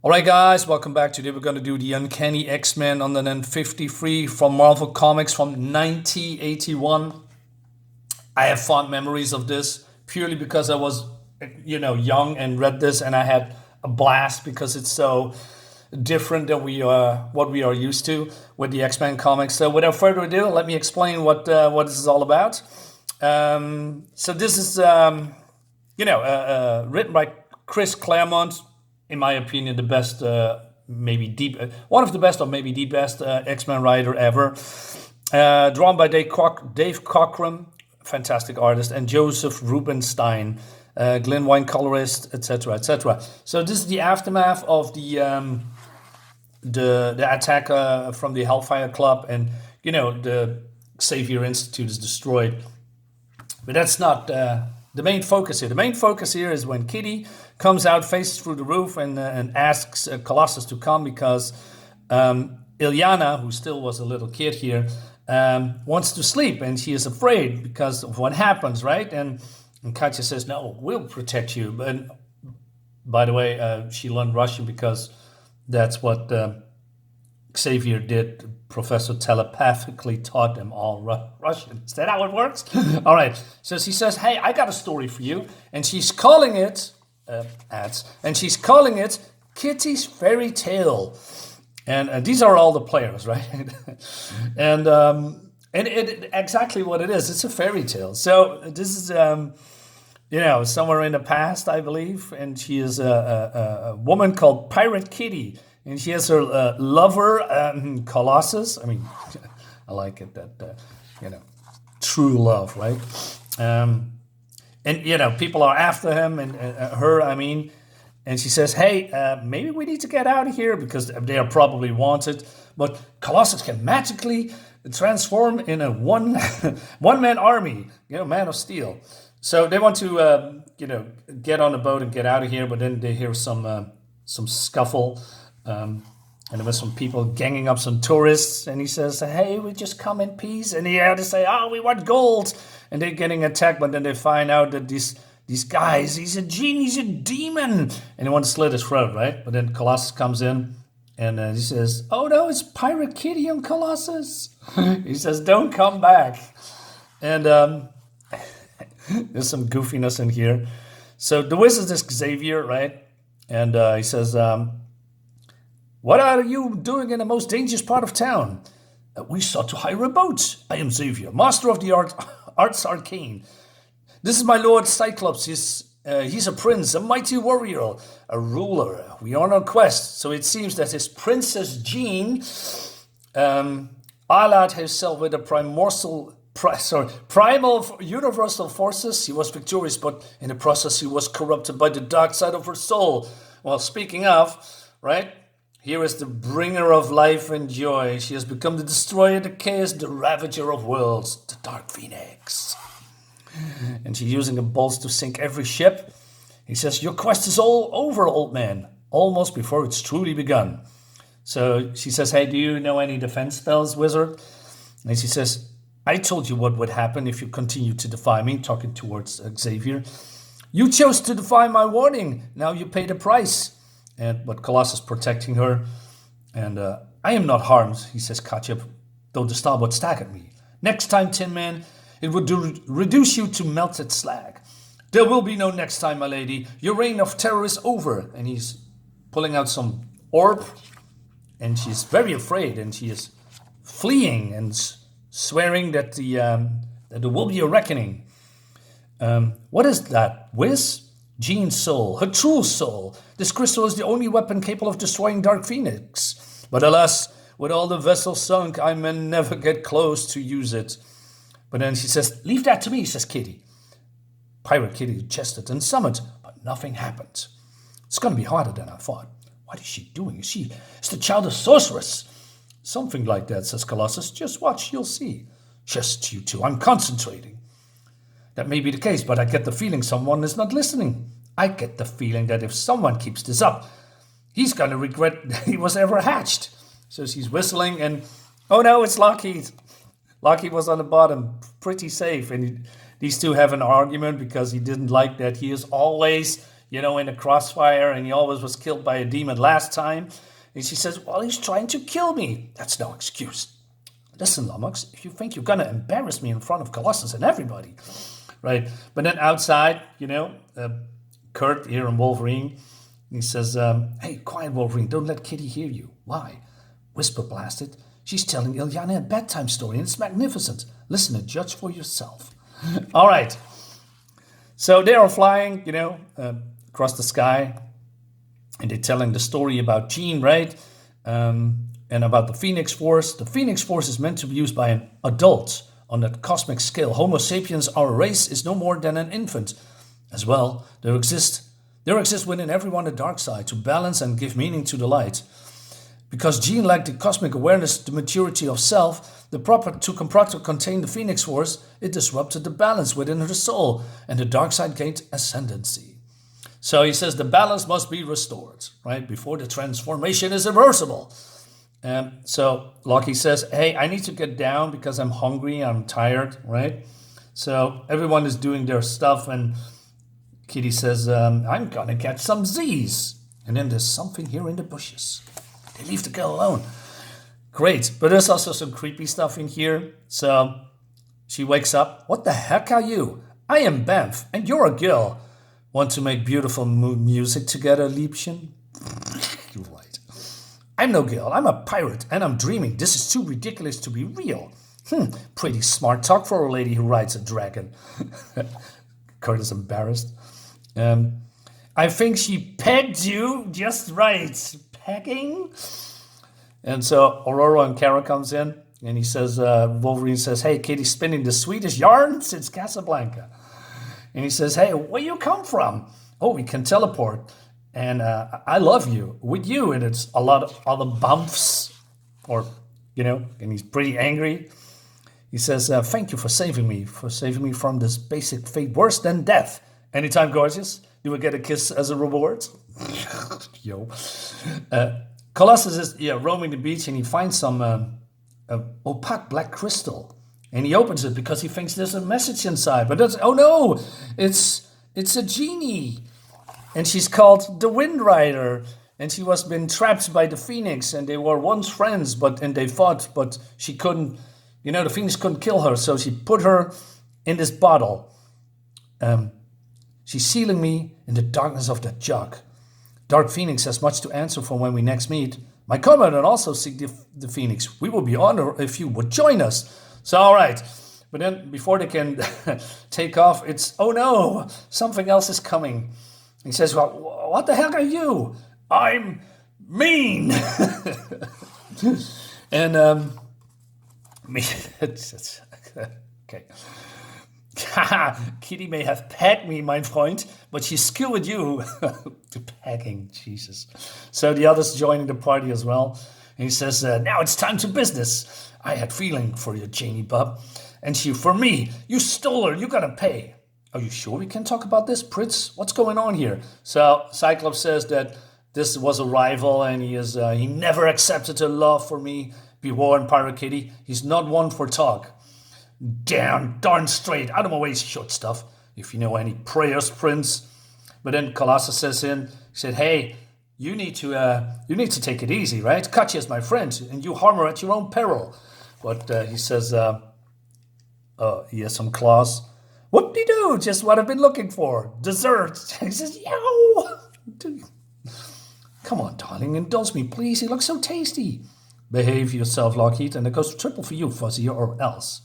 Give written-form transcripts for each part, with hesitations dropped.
All right, guys, welcome back. Today we're going to do the Uncanny X-Men on the N53 from Marvel Comics from 1981. I have fond memories of this purely because I was, young and read this, and I had a blast because it's so different than what we are used to with the X-Men comics. So without further ado, let me explain what this is all about. So this is, written by Chris Claremont. In my opinion, the best, one of the best or maybe the best X-Men writer ever. Drawn by Dave Cockrum, fantastic artist, and Joseph Rubinstein, Glenn Wine colorist, etc., etc. So this is the aftermath of the attack from the Hellfire Club, and the Xavier Institute is destroyed. But that's not the main focus here. The main focus here is when Kitty comes out, faces through the roof, and asks Colossus to come because Illyana, who still was a little kid here, wants to sleep, and she is afraid because of what happens, right? And Katya says, "No, we'll protect you." And by the way, she learned Russian because that's what Xavier did. Professor telepathically taught them all Russian. Is that how it works? All right. So she says, "Hey, I got a story for you," and she's calling it Kitty's Fairy Tale. And these are all the players, right? and it exactly what it is. It's a fairy tale. So this is somewhere in the past, I believe, and she is a woman called Pirate Kitty. And she has her lover, Colossus. I mean, I like it that, true love, right? And people are after him and her, and she says, "Hey, maybe we need to get out of here because they are probably wanted." But Colossus can magically transform in a one-man army, Man of Steel. So they want to, get on a boat and get out of here, but then they hear some scuffle. And there was some people ganging up some tourists, and he says, "Hey, we just come in peace." And he had to say, "Oh, we want gold." And they're getting attacked, but then they find out that these guys, he's a genie, he's a demon. And they want to slit his throat, right? But then Colossus comes in, and he says, "Oh no, it's Pirate Kitty and Colossus." He says, "Don't come back." And there's some goofiness in here. So the wizard is Xavier, right? And he says, "What are you doing in the most dangerous part of town?" "We sought to hire a boat. I am Xavier, master of the arts arcane. This is my lord Cyclops. He's a prince, a mighty warrior, a ruler. We are on a quest." So it seems that his Princess Jean allied herself with the primal universal forces. He was victorious, but in the process he was corrupted by the dark side of her soul. Well, speaking of, right? Here is the bringer of life and joy. She has become the destroyer, the chaos, the ravager of worlds, the Dark Phoenix. And she's using a bolts to sink every ship. He says, "Your quest is all over, old man, almost before it's truly begun." So she says, "Hey, do you know any defense spells, wizard?" And she says, "I told you what would happen if you continue to defy me," talking towards Xavier. "You chose to defy my warning. Now you pay the price." But Colossus protecting her. And "I am not harmed," he says, "Katya, though the starboard staggered me. Next time, Tin Man, it would reduce you to melted slag. There will be no next time, my lady. Your reign of terror is over." And he's pulling out some orb. And she's very afraid. And she is fleeing and swearing that there will be a reckoning. What is that, Wiz? Jean's soul, her true soul. This crystal is the only weapon capable of destroying Dark Phoenix. But alas, with all the vessels sunk, I may never get close to use it. But then she says, "Leave that to me," says Kitty. Pirate Kitty chested and summoned, but nothing happened. "It's going to be harder than I thought. What is she doing? Is the child a sorceress?" "Something like that," says Colossus. "Just watch, you'll see." "Just you two, I'm concentrating." "That may be the case, but I get the feeling someone is not listening. I get the feeling that if someone keeps this up, he's going to regret that he was ever hatched." So she's whistling, and oh no, it's Lockheed. Lockheed was on the bottom, pretty safe. And these two have an argument because he didn't like that he is always, in the crossfire, and he always was killed by a demon last time. And she says, well, he's trying to kill me. That's no excuse. Listen, Lomax, if you think you're going to embarrass me in front of Colossus and everybody, right? But then outside, Kurt here and Wolverine, he says, hey, quiet, Wolverine, don't let Kitty hear you. Why? Whisper blasted. She's telling Illyana a bedtime story, and it's magnificent. Listen and judge for yourself. All right. So they are flying, across the sky, and they're telling the story about Jean, right? And about the Phoenix Force. The Phoenix Force is meant to be used by an adult on that cosmic scale. Homo sapiens, our race, is no more than an infant. As well, there exists within everyone a dark side to balance and give meaning to the light. Because Jean lacked the cosmic awareness, the maturity of self, to contain the Phoenix Force, it disrupted the balance within her soul, and the dark side gained ascendancy. So he says the balance must be restored, right, before the transformation is irreversible. So Loki says, hey, I need to get down because I'm hungry, I'm tired, right? So everyone is doing their stuff, and Kitty says, I'm gonna catch some Z's. And then there's something here in the bushes. They leave the girl alone. Great, but there's also some creepy stuff in here. So she wakes up. What the heck are you? I am Banff, and you're a girl. Want to make beautiful music together, Liebchen? You're right. I'm no girl, I'm a pirate, and I'm dreaming. This is too ridiculous to be real. Pretty smart talk for a lady who rides a dragon. Kurt is embarrassed. I think she pegged you just right. Pegging? And so Aurora and Kara comes in, and he says, Wolverine says, hey, Kitty's spinning the sweetest yarn since Casablanca. And he says, hey, where you come from? Oh, we can teleport. And I love you, with you. And it's a lot of other bumps, and he's pretty angry. He says, thank you for saving me from this basic fate worse than death. Anytime, gorgeous, you will get a kiss as a reward. Yo. Colossus is roaming the beach, and he finds some opaque black crystal. And he opens it because he thinks there's a message inside. But oh no, it's a genie. And she's called the Wind Rider. And she was been trapped by the Phoenix. And they were once friends, and they fought. But she couldn't, the Phoenix couldn't kill her. So she put her in this bottle. She's sealing me in the darkness of that jug. Dark Phoenix has much to answer for when we next meet. My comrade and also seek the Phoenix. We will be honored if you would join us. So, all right. But then before they can take off, it's, oh no, something else is coming. He says, well, what the heck are you? I'm mean. And, okay. Kitty may have pegged me, my friend, but she's skilled you to pegging, Jesus. So the others joining the party as well. And he says, now it's time to business. I had feeling for you, Janie Bub. And she, for me, you stole her, you gotta pay. Are you sure we can talk about this, Prince? What's going on here? So Cyclops says that this was a rival, and he never accepted a love for me. Be warned, Pirate Kitty, he's not one for talk. Darn straight, out of my way, short stuff. If you know any prayers, Prince. But then Colossus says he said, hey, you need to take it easy, right? Katya's my friend, and you harm her at your own peril. But he says, he has some claws. Whoop-de-doo, just what I've been looking for. Dessert. He says, yo. Come on, darling, indulge me, please. He looks so tasty. Behave yourself, Lockheed, and it goes triple for you, Fuzzy, or else.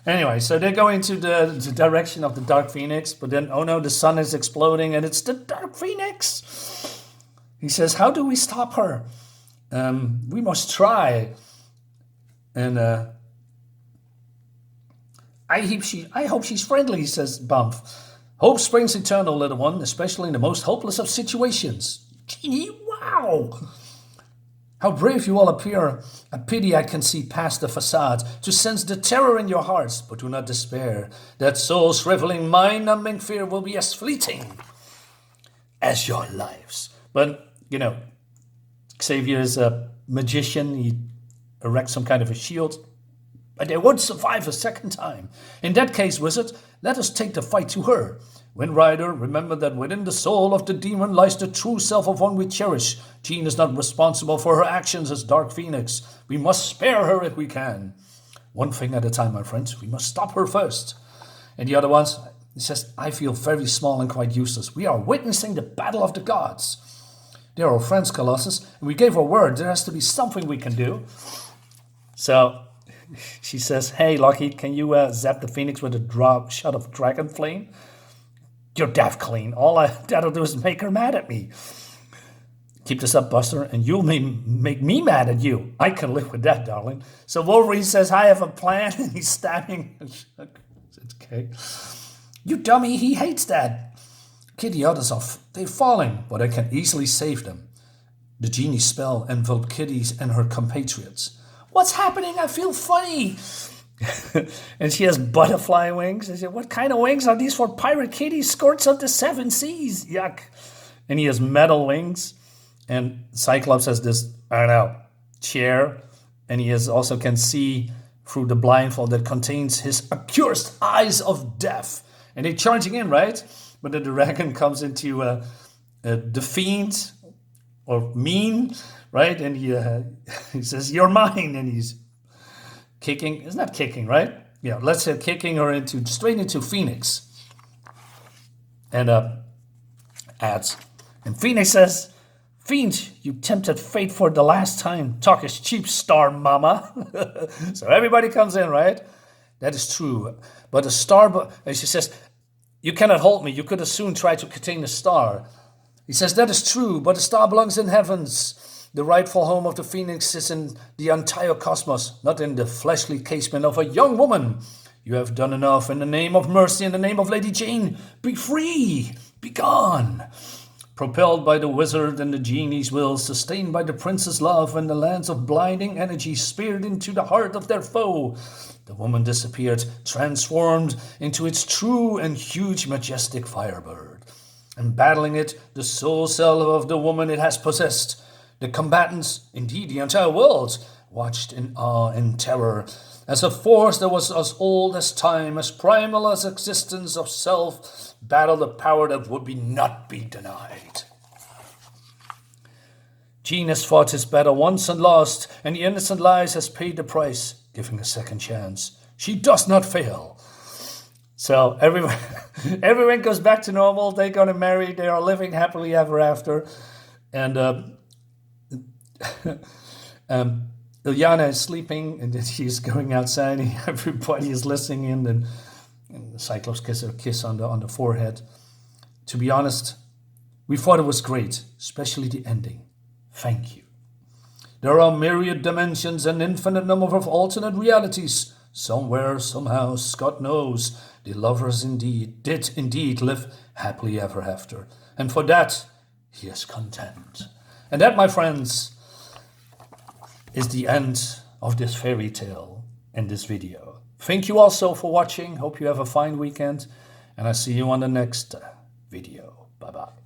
Anyway, so they go into the direction of the Dark Phoenix, but then, oh no, the sun is exploding, and it's the Dark Phoenix. He says, how do we stop her? We must try. And I hope she's friendly, says Bump. Hope springs eternal, little one, especially in the most hopeless of situations. Genie, wow! How brave you all appear. A pity I can see past the facade, to sense the terror in your hearts, but do not despair. That soul-shriveling, mind-numbing fear will be as fleeting as your lives. But, Xavier is a magician. He erects some kind of a shield, but they won't survive a second time. In that case, wizard, let us take the fight to her. Wind Rider, remember that within the soul of the demon lies the true self of one we cherish. Jean is not responsible for her actions as Dark Phoenix. We must spare her if we can. One thing at a time, my friends. We must stop her first. And the other ones, he says, I feel very small and quite useless. We are witnessing the battle of the gods. They are our friends, Colossus, and we gave our word. There has to be something we can do. So she says, hey, Lucky, can you zap the Phoenix with a shot of dragon flame? You're deaf clean. All that'll do is make her mad at me. Keep this up, Buster, and you'll make me mad at you. I can live with that, darling. So Wolverine says, I have a plan, and he's stabbing. It's okay. You dummy, he hates that. Okay, the others they're falling, but I can easily save them. The genie spell enveloped Kitty and her compatriots. What's happening? I feel funny. And she has butterfly wings. I said, what kind of wings are these for Pirate Kitty? Skirts of the seven seas. Yuck. And he has metal wings. And Cyclops has this, I don't know, chair. And he also can see through the blindfold that contains his accursed eyes of death. And they're charging in, right? But the dragon comes into the fiend, or mean, right? And he says, you're mine. And he's kicking, it's not kicking, right? Yeah, let's say kicking her straight into Phoenix. And adds, and Phoenix says, Fiend, you tempted fate for the last time. Talk is cheap, star mama. So everybody comes in, right? That is true. But the star, and she says, you cannot hold me. You could as soon try to contain the star. He says, that is true, but the star belongs in heavens. The rightful home of the Phoenix is in the entire cosmos, not in the fleshly casement of a young woman. You have done enough. In the name of mercy, in the name of Lady Jane, be free, be gone. Propelled by the wizard and the genie's will, sustained by the prince's love, and the lance of blinding energy speared into the heart of their foe, the woman disappeared, transformed into its true and huge majestic firebird. And battling it, the soul cell of the woman it has possessed. The combatants, indeed the entire world, watched in awe and terror, as a force that was as old as time, as primal as existence of self, battled a power that would not be denied. Jean has fought his battle once and lost, and the innocent lives has paid the price, giving a second chance. She does not fail. So everyone goes back to normal. They're going to marry. They are living happily ever after. And Illyana is sleeping, and then she's going outside. Everybody is listening in, and the Cyclops gives her a kiss on the forehead. To be honest, we thought it was great, especially the ending. Thank you. There are myriad dimensions and infinite number of alternate realities. Somewhere, somehow, Scott knows, the lovers did indeed live happily ever after. And for that, he is content. And that, my friends, is the end of this fairy tale and this video. Thank you also for watching. Hope you have a fine weekend. And I see you on the next video. Bye-bye.